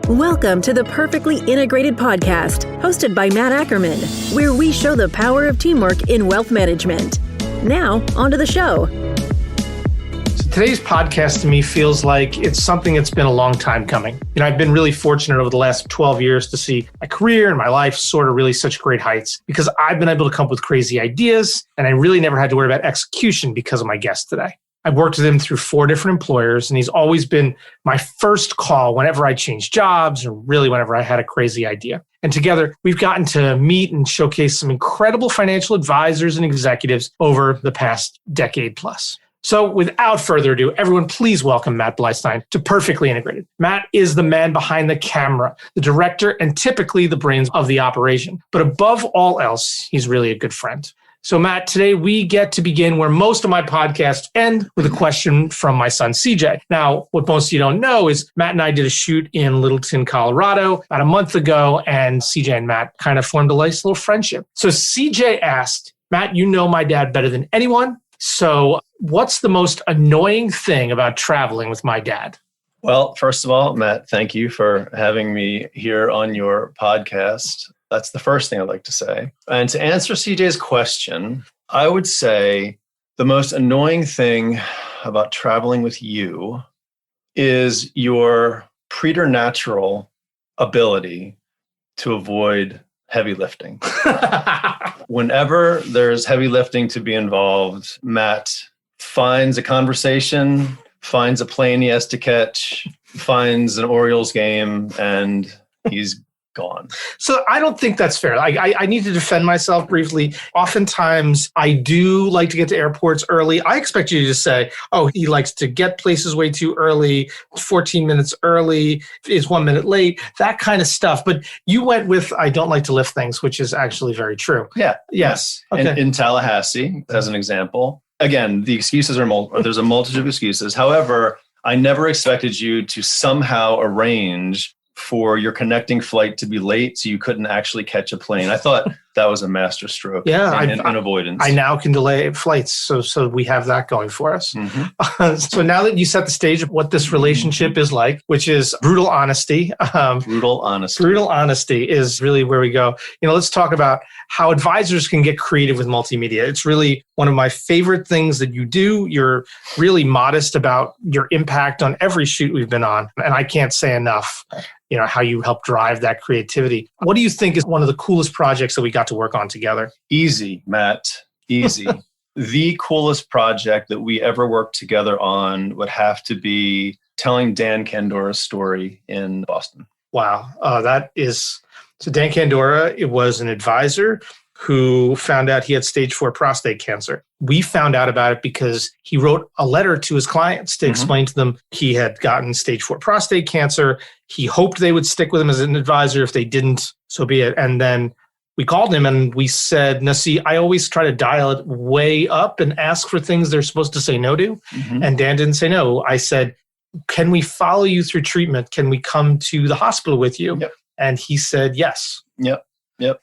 Welcome to the Perfectly Integrated Podcast, hosted by Matt Ackermann, where we show the power of teamwork in wealth management. Now, on to the show. So today's podcast to me feels like it's something that's been a long time coming. I've been really fortunate over the last 12 years to see my career and my life sort of really such great heights because I've been able to come up with crazy ideas, and I really never had to worry about execution because of my guest today. I've worked with him through 4 different employers, and he's always been my first call whenever I changed jobs or really whenever I had a crazy idea. And together, we've gotten to meet and showcase some incredible financial advisors and executives over the past decade plus. So without further ado, everyone, please welcome Matt Bleistein to Perfectly Integrated. Matt is the man behind the camera, the director, and typically the brains of the operation. But above all else, he's really a good friend. So Matt, today we get to begin where most of my podcasts end with a question from my son, CJ. Now, what most of you don't know is Matt and I did a shoot in Littleton, Colorado about a month ago, and CJ and Matt kind of formed a nice little friendship. So CJ asked, Matt, you know my dad better than anyone. So what's the most annoying thing about traveling with my dad? Well, first of all, Matt, thank you for having me here on your podcast. That's the first thing I'd like to say. And to answer CJ's question, I would say the most annoying thing about traveling with you is your preternatural ability to avoid heavy lifting. Whenever there's heavy lifting to be involved, Matt finds a conversation, finds a plane he has to catch, finds an Orioles game, and he's gone. So I don't think that's fair. I need to defend myself briefly. Oftentimes, I do like to get to airports early. I expect you to just say, oh, he likes to get places way too early, 14 minutes early, is 1 minute late, that kind of stuff. But you went with, I don't like to lift things, which is actually very true. Yeah. Yes. Okay. In Tallahassee, as an example, again, the excuses are there's a multitude of excuses. However, I never expected you to somehow arrange for your connecting flight to be late so you couldn't actually catch a plane. I thought that was a master stroke in avoidance. I now can delay flights, so we have that going for us. Mm-hmm. So now that you set the stage of what this relationship is like, which is brutal honesty. Brutal honesty is really where we go. Let's talk about how advisors can get creative with multimedia. It's really one of my favorite things that you do. You're really modest about your impact on every shoot we've been on. And I can't say enough, how you help drive that creativity. What do you think is one of the coolest projects that we got to work on together? Easy, Matt. Easy. The coolest project that we ever worked together on would have to be telling Dan Candora's story in Boston. Wow. So Dan Candora, it was an advisor who found out he had stage 4 prostate cancer. We found out about it because he wrote a letter to his clients to explain to them he had gotten stage 4 prostate cancer. He hoped they would stick with him as an advisor. If they didn't, so be it. And then we called him and we said, now see, I always try to dial it way up and ask for things they're supposed to say no to. Mm-hmm. And Dan didn't say no. I said, can we follow you through treatment? Can we come to the hospital with you? Yep. And he said yes. Yep.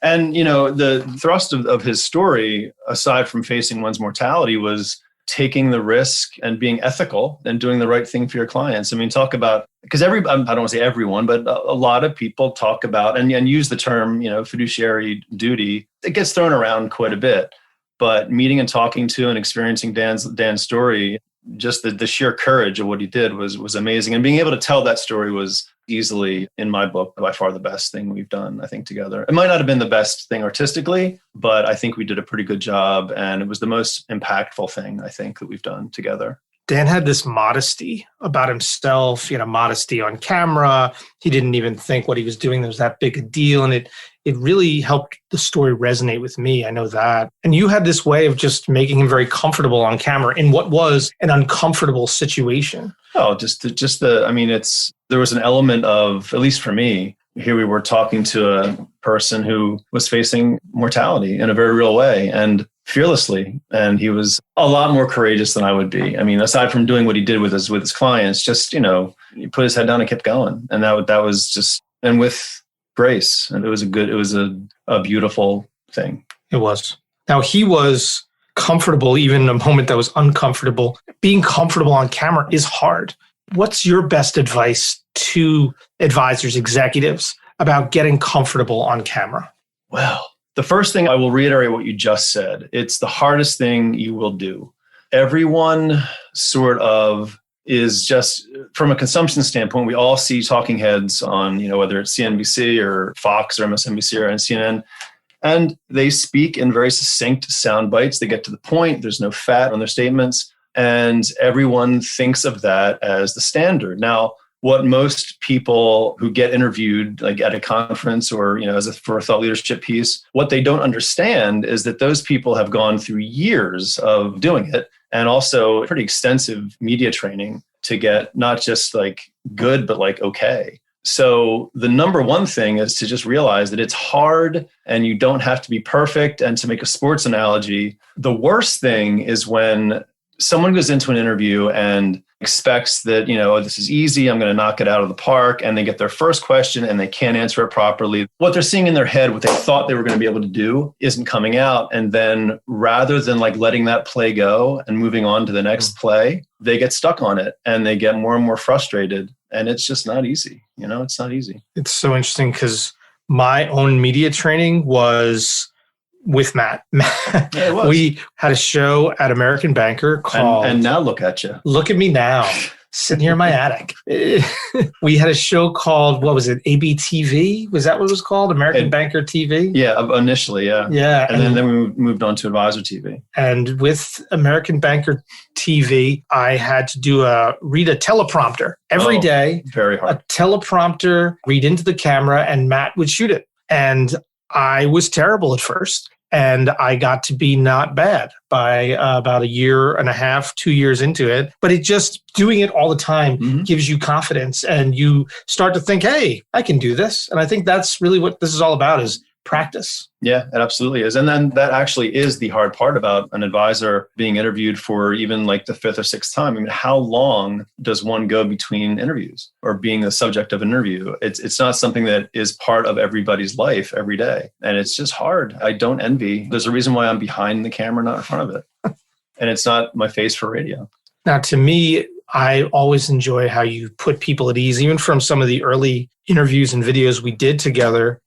And, the thrust of his story, aside from facing one's mortality, was taking the risk and being ethical and doing the right thing for your clients. I mean, talk about, because I don't want to say everyone, but a lot of people talk about and use the term, fiduciary duty. It gets thrown around quite a bit. But meeting and talking to and experiencing Dan's story, just the sheer courage of what he did was amazing. And being able to tell that story was easily, in my book, by far the best thing we've done, I think, together. It might not have been the best thing artistically, but I think we did a pretty good job. And it was the most impactful thing, I think, that we've done together. Dan had this modesty about himself, modesty on camera. He didn't even think what he was doing was that big a deal. And it really helped the story resonate with me. I know that. And you had this way of just making him very comfortable on camera in what was an uncomfortable situation. Oh, there was an element of, at least for me, here we were talking to a person who was facing mortality in a very real way and fearlessly. And he was a lot more courageous than I would be. I mean, aside from doing what he did with his clients, just, he put his head down and kept going. And that was just, and with grace. And it was a beautiful thing. It was. Now he was comfortable, even in a moment that was uncomfortable. Being comfortable on camera is hard. What's your best advice to advisors, executives about getting comfortable on camera? Well, the first thing I will reiterate what you just said. It's the hardest thing you will do. Everyone sort of is just, from a consumption standpoint, we all see talking heads on, whether it's CNBC or Fox or MSNBC or CNN, and they speak in very succinct sound bites. They get to the point. There's no fat on their statements. And everyone thinks of that as the standard. Now, what most people who get interviewed, like at a conference or for a thought leadership piece, what they don't understand is that those people have gone through years of doing it, and also pretty extensive media training to get not just like good, but like okay. So the number one thing is to just realize that it's hard and you don't have to be perfect. And to make a sports analogy, the worst thing is when someone goes into an interview and expects that, this is easy, I'm going to knock it out of the park, and they get their first question and they can't answer it properly. What they're seeing in their head, what they thought they were going to be able to do, isn't coming out. And then rather than like letting that play go and moving on to the next play, they get stuck on it and they get more and more frustrated. And it's just not easy. It's not easy. It's so interesting because my own media training was with Matt. Yeah, it was. We had a show at American Banker called... And now look at you. Look at me now, sitting here in my attic. We had a show called, what was it, ABTV? Was that what it was called? American Banker TV? Yeah, initially, yeah. Yeah. And then we moved on to Advisor TV. And with American Banker TV, I had to read a teleprompter every day. Very hard. A teleprompter, read into the camera, and Matt would shoot it. And I was terrible at first. And I got to be not bad by about 1.5 years, 2 years into it. But it just doing it all the time gives you confidence, and you start to think, hey, I can do this. And I think that's really what this is all about, is practice. Yeah, it absolutely is. And then that actually is the hard part about an advisor being interviewed for even like the 5th or 6th time. I mean, how long does one go between interviews or being the subject of an interview? It's not something that is part of everybody's life every day. And it's just hard. I don't envy. There's a reason why I'm behind the camera, not in front of it. And it's not my face for radio. Now, to me, I always enjoy how you put people at ease, even from some of the early interviews and videos we did together.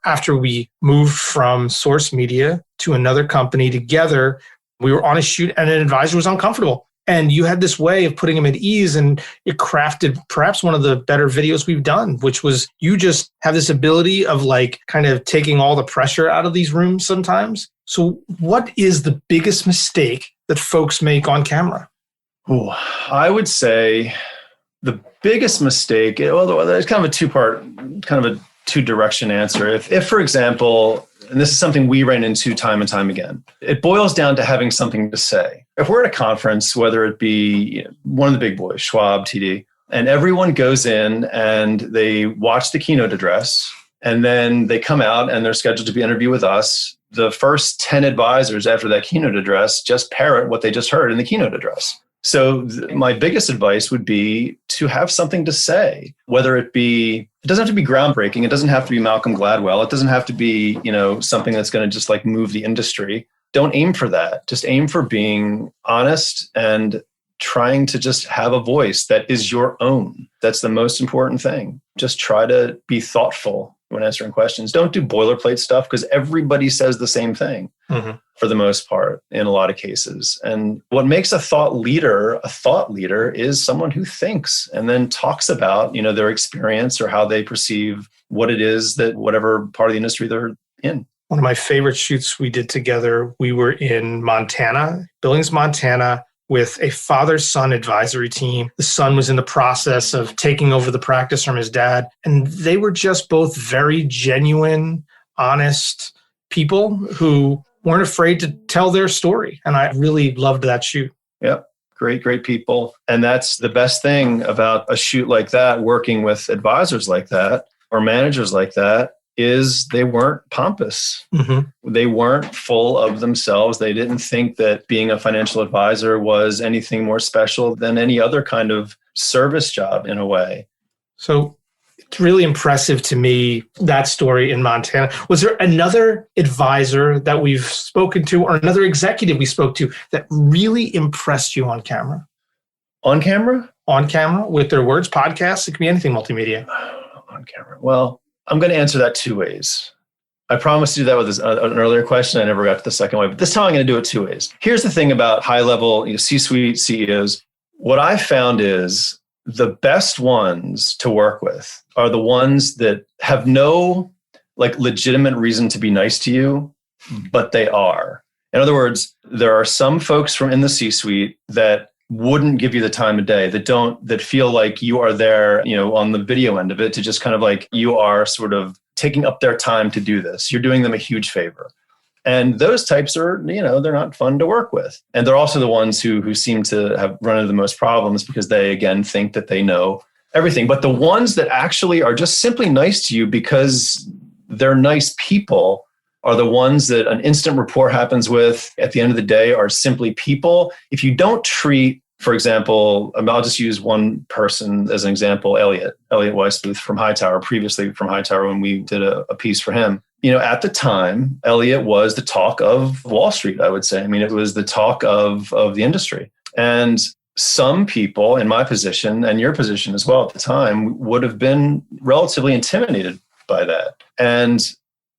After we moved from Source Media to another company together, we were on a shoot and an advisor was uncomfortable. And you had this way of putting him at ease, and it crafted perhaps one of the better videos we've done, which was you just have this ability of like kind of taking all the pressure out of these rooms sometimes. So what is the biggest mistake that folks make on camera? Oh, I would say the biggest mistake, well, there's kind of a two-direction answer. If, for example, and this is something we ran into time and time again, it boils down to having something to say. If we're at a conference, whether it be one of the big boys, Schwab, TD, and everyone goes in and they watch the keynote address, and then they come out and they're scheduled to be interviewed with us, the first 10 advisors after that keynote address just parrot what they just heard in the keynote address. So my biggest advice would be to have something to say, whether it doesn't have to be groundbreaking. It doesn't have to be Malcolm Gladwell. It doesn't have to be, something that's going to just like move the industry. Don't aim for that. Just aim for being honest and trying to just have a voice that is your own. That's the most important thing. Just try to be thoughtful when answering questions. Don't do boilerplate stuff, because everybody says the same thing for the most part in a lot of cases. And what makes a thought leader is someone who thinks and then talks about, their experience or how they perceive what it is that whatever part of the industry they're in. One of my favorite shoots we did together, we were in Montana, Billings, Montana, with a father-son advisory team. The son was in the process of taking over the practice from his dad. And they were just both very genuine, honest people who weren't afraid to tell their story. And I really loved that shoot. Yep. Great people. And that's the best thing about a shoot like that, working with advisors like that or managers like that, is they weren't pompous. They weren't full of themselves. They didn't think that being a financial advisor was anything more special than any other kind of service job in a way. So it's really impressive to me, that story in Montana. Was there another advisor that we've spoken to or another executive we spoke to that really impressed you on camera? On camera? On camera with their words, podcasts, it can be anything multimedia. On camera. Well, I'm going to answer that two ways. I promised to do that with an earlier question. I never got to the second way, but this time I'm going to do it two ways. Here's the thing about high level, C-suite CEOs. What I found is the best ones to work with are the ones that have no legitimate reason to be nice to you, but they are. In other words, there are some folks from in the C-suite that wouldn't give you the time of day, that feel like you are there, on the video end of it, to just kind of you are sort of taking up their time to do this. You're doing them a huge favor. And those types are, they're not fun to work with. And they're also the ones who seem to have run into the most problems because they, again, think that they know everything. But the ones that actually are just simply nice to you because they're nice people are the ones that an instant rapport happens with. At the end of the day, are simply people. If you don't treat, for example, I'll just use one person as an example, Elliot Weisbooth from Hightower, previously from Hightower when we did a piece for him. At the time, Elliot was the talk of Wall Street, I would say. I mean, it was the talk of the industry. And some people in my position and your position as well at the time would have been relatively intimidated by that. And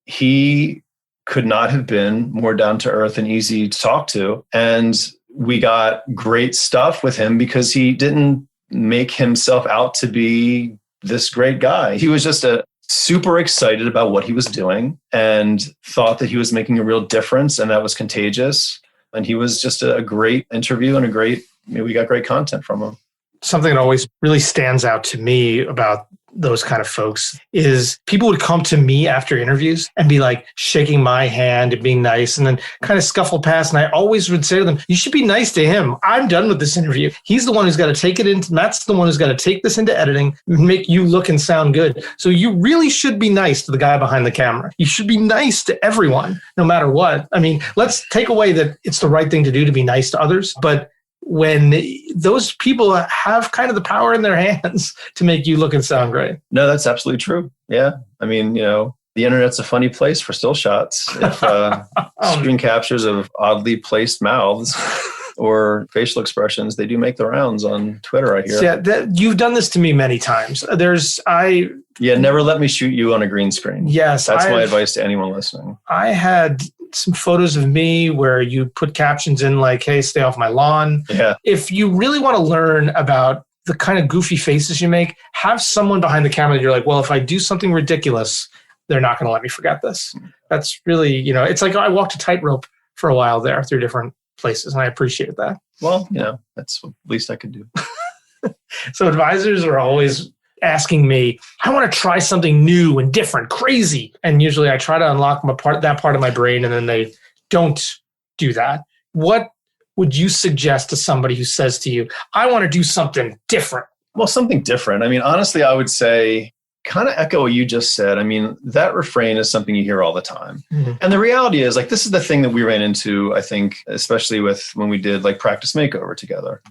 he could not have been more down to earth and easy to talk to. And we got great stuff with him because he didn't make himself out to be this great guy. He was just super excited about what he was doing and thought that he was making a real difference, and that was contagious. And he was just a great interview and we got great content from him. Something that always really stands out to me about those kind of folks is people would come to me after interviews and be shaking my hand and being nice and then kind of scuffle past. And I always would say to them, you should be nice to him. I'm done with this interview. He's the one who's got to take it into, Matt's the one who's got to take this into editing, make you look and sound good. So you really should be nice to the guy behind the camera. You should be nice to everyone, no matter what. I mean, let's take away that it's the right thing to do to be nice to others, but when those people have kind of the power in their hands to make you look and sound great. No, that's absolutely true. Yeah. I mean, the internet's a funny place for still shots. If screen captures of oddly placed mouths or facial expressions, they do make the rounds on Twitter, I hear. Yeah, you've done this to me many times. Never let me shoot you on a green screen. Yes. That's my advice to anyone listening. I had some photos of me where you put captions in hey, stay off my lawn. Yeah. If you really want to learn about the kind of goofy faces you make, have someone behind the camera that you're well, if I do something ridiculous, they're not going to let me forget this. That's really, it's I walked a tightrope for a while there through different places, and I appreciated that. Well, that's the least I could do. So advisors are always asking me, I want to try something new and different, crazy. And usually I try to unlock that part of my brain, and then they don't do that. What would you suggest to somebody who says to you, I want to do something different? Well, something different. I mean, honestly, I would say kind of echo what you just said. I mean, that refrain is something you hear all the time. Mm-hmm. And the reality is this is the thing that we ran into, I think, especially with when we did Practice Makeover together.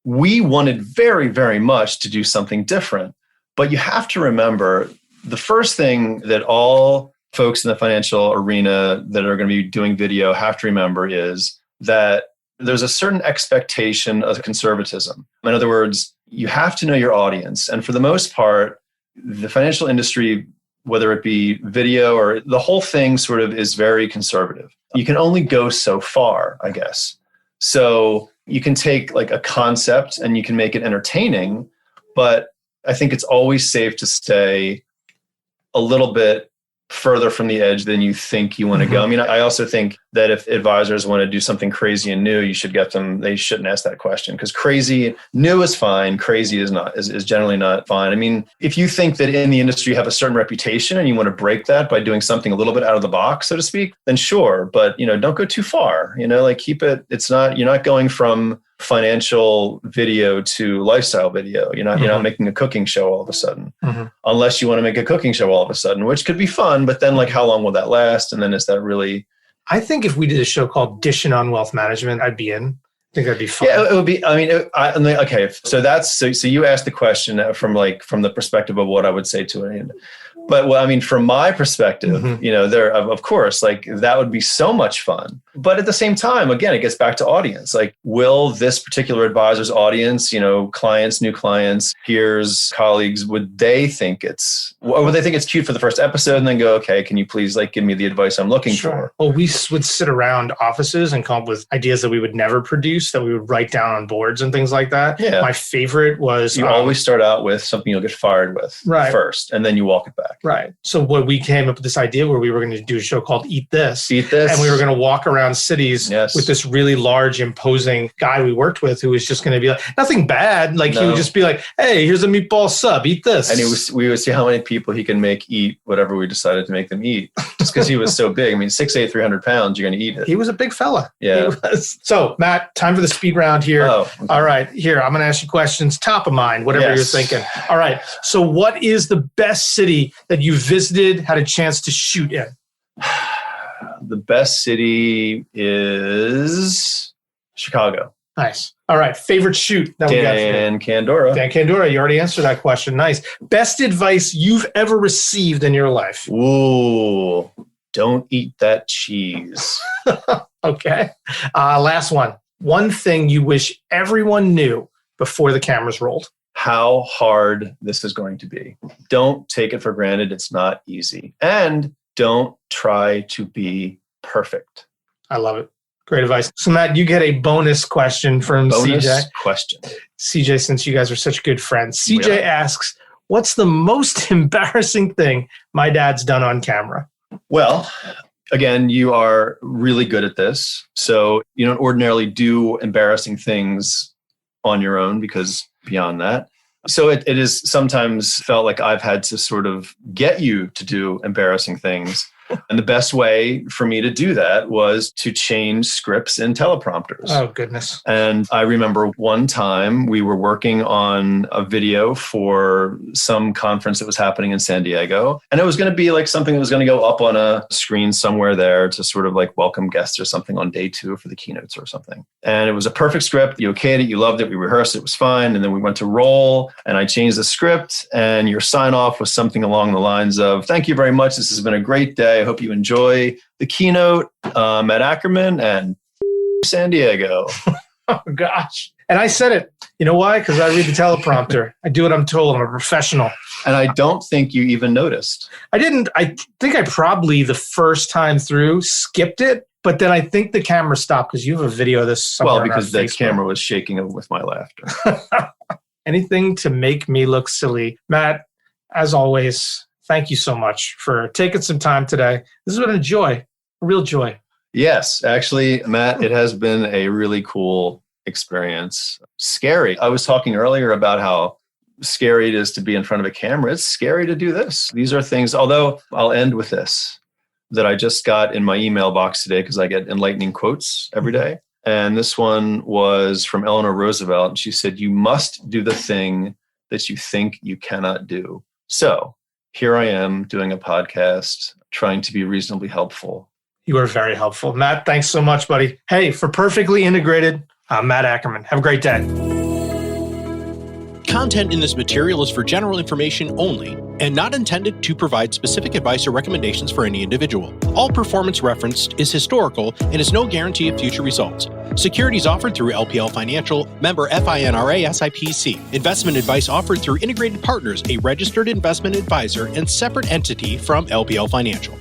We wanted very, very much to do something different. But you have to remember, the first thing that all folks in the financial arena that are going to be doing video have to remember is that there's a certain expectation of conservatism. In other words, you have to know your audience. And for the most part, the financial industry, whether it be video or the whole thing sort of is very conservative. You can only go so far, I guess. So you can take a concept and you can make it entertaining, but I think it's always safe to stay a little bit further from the edge than you think you want to go. I mean, I also think that if advisors want to do something crazy and new, you should get them, they shouldn't ask that question, because crazy, new is fine. Crazy is generally not fine. I mean, if you think that in the industry you have a certain reputation and you want to break that by doing something a little bit out of the box, so to speak, then sure. But, don't go too far, keep it, you're not going from financial video to lifestyle video. You're not making a cooking show all of a sudden, unless you want to make a cooking show all of a sudden, which could be fun. But then how long will that last? And then is that really? I think if we did a show called Dishing on Wealth Management, I'd be in. think that'd be fun. Yeah, it would be. I mean, okay. So so you asked the question from the perspective of what I would say to it. But well, I mean, from my perspective, there, of course, like that would be so much fun. But at the same time, again, it gets back to audience. Like, will this particular advisor's audience, clients, new clients, peers, colleagues, would they think it's cute for the first episode and then go, okay, can you please give me the advice I'm looking for? Well, we would sit around offices and come up with ideas that we would never produce, that we would write down on boards and things like that. Yeah. My favorite was you always start out with something you'll get fired with first, and then you walk it back. Right. So what we came up with this idea where we were going to do a show called Eat This. Eat This. And we were going to walk around cities with this really large, imposing guy we worked with who was just going to be like, nothing bad. He would just be like, hey, here's a meatball sub, eat this. And we would see how many people he can make eat whatever we decided to make them eat. Just because he was so big. I mean, 6'8", 300 pounds, you're going to eat it. He was a big fella. Yeah. So, Matt, time for the speed round here. Oh, okay. All right. Here, I'm going to ask you questions, top of mind, whatever you're thinking. All right. So what is the best city that you visited, had a chance to shoot in? The best city is Chicago. Nice. All right. Favorite shoot that we got for you? Dan Candora. Dan Candora. You already answered that question. Nice. Best advice you've ever received in your life? Ooh, don't eat that cheese. Okay. Last one. One thing you wish everyone knew before the cameras rolled. How hard this is going to be. Don't take it for granted. It's not easy. And don't try to be perfect. I love it. Great advice. So, Matt, you get a bonus question from CJ. Question. CJ, since you guys are such good friends. CJ asks, what's the most embarrassing thing my dad's done on camera? Well, again, you are really good at this. So you don't ordinarily do embarrassing things on your own because beyond that. So it is sometimes felt like I've had to sort of get you to do embarrassing things. And the best way for me to do that was to change scripts in teleprompters. Oh, goodness. And I remember one time we were working on a video for some conference that was happening in San Diego. And it was going to be something that was going to go up on a screen somewhere there to sort of welcome guests or something on day 2 for the keynotes or something. And it was a perfect script. You okayed it. You loved it. We rehearsed it. It was fine. And then we went to roll and I changed the script and your sign off was something along the lines of, thank you very much. This has been a great day. I hope you enjoy the keynote, Matt Ackermann and San Diego. Oh, gosh. And I said it. You know why? Because I read the teleprompter. I do what I'm told. I'm a professional. And I don't think you even noticed. I didn't. I think I probably the first time through skipped it. But then I think the camera stopped because you have a video of this somewhere. Well, because the camera was shaking with my laughter. Anything to make me look silly. Matt, as always, thank you so much for taking some time today. This has been a joy, a real joy. Yes, actually, Matt, it has been a really cool experience. Scary. I was talking earlier about how scary it is to be in front of a camera. It's scary to do this. These are things, although I'll end with this, that I just got in my email box today because I get enlightening quotes every day. And this one was from Eleanor Roosevelt. And she said, you must do the thing that you think you cannot do. So here I am doing a podcast, trying to be reasonably helpful. You are very helpful. Matt, thanks so much, buddy. Hey, for Perfectly Integrated, I'm Matt Ackermann. Have a great day. Content in this material is for general information only and not intended to provide specific advice or recommendations for any individual. All performance referenced is historical and is no guarantee of future results. Securities offered through LPL Financial, member FINRA SIPC. Investment advice offered through Integrated Partners, a registered investment advisor and separate entity from LPL Financial.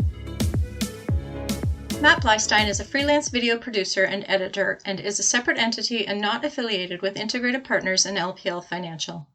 Matt Bleistein is a freelance video producer and editor and is a separate entity and not affiliated with Integrated Partners and LPL Financial.